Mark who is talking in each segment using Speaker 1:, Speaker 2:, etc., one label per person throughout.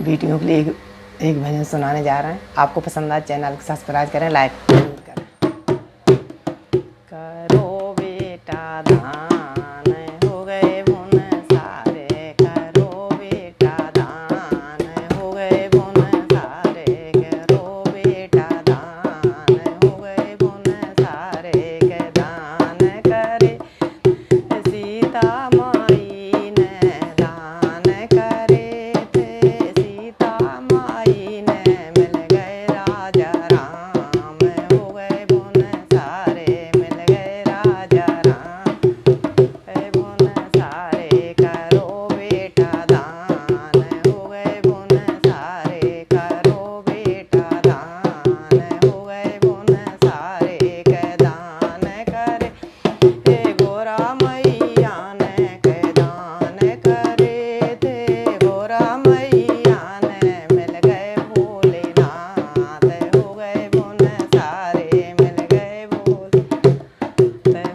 Speaker 1: बेटियों के लिए एक भजन सुनाने जा रहे हैं। आपको पसंद आए चैनल को सब्सक्राइब करें, लाइक जरूर करें। करो बेटा दान, हो गए बुन सारे, करो बेटा दान, हो गए बुन सारे, करो बेटा दान, हो गए बुन सारे, के दान करे सीता माई ने, दान करे थे सीता माई ने, मिल गए राजा राम, हो गए बुन सारे, मिल गए राजा राम, बुन सारे, करो बेटा दान, हो गए बुन सारे, करो बेटा दान, हो गए बुन सारे, के दान करे हे गोरा मैया ने, के दान करे थे गोरा मैया ने, मिल गए भोलेनाथ, हो गए बुन सारे, मिल गए भोले,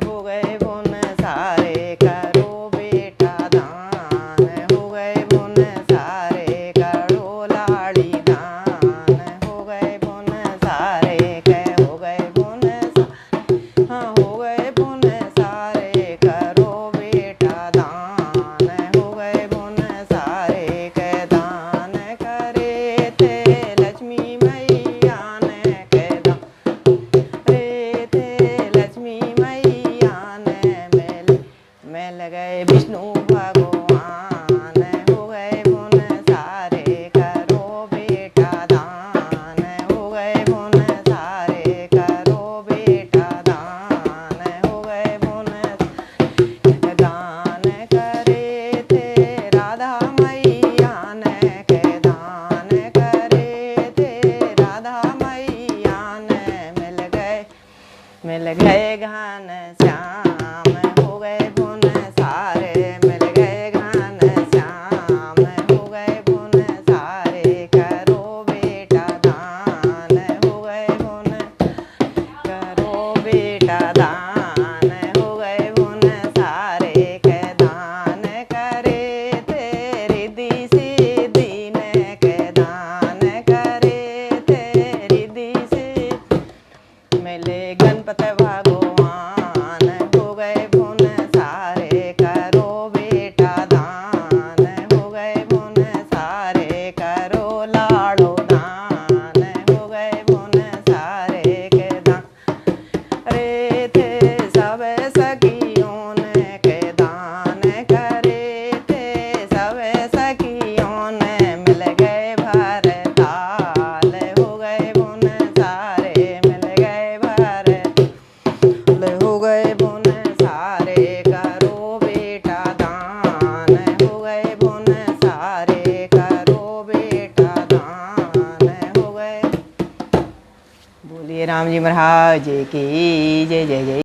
Speaker 1: हो गए बुन सारे, करो बेटा दान, हो गए बुन सारे, करो लाड़ी दान, हो गए बुन सारे, के हो गए बुन सारे, हाँ हो गए बुन सारे, करो बेटा दान, हो गए बुन सारे, के दान करे थे लक्ष्मी मैया ने, के दान करे थे लक्ष्मी मैया ने, मिल गए विष्णु भगवान, हो गए बुन सारे, करो बेटा दान, हो गए बुन सारे, करो बेटा दान, हो गए बुन दान करे थे राधा मैया ने, के दान करे थे राधा मैया ने, मिल गए घन श्याम, हो गए बुन सारे, मिल गए घन श्याम, हो गए बुन सारे, करो बेटा दान, हो गए बुन, करो बेटा दान, हो गए बुन सारे, के दान करे थे रिद्धि सिद्धि ने, के दान करे थे रिद्धि सिद्धि, मिले गणपति भगवान, हो गए बुन सारे, करो बेटा दान, हो गए बुन सारे, करो लाड़ो दान, हो गए बुन सारे, के दान करे थे सब सखियों ने, के दान करे थे सब सखियों ने, मिल गए भरताल, हो गए बुन सारे, मिल गए भरताल, हो गए बुन सारे, करो बेटा दान, हो गए बुन सारे, करो बेटा दान, हो गए। बोलिए राम जी महाराज की जय जय जय।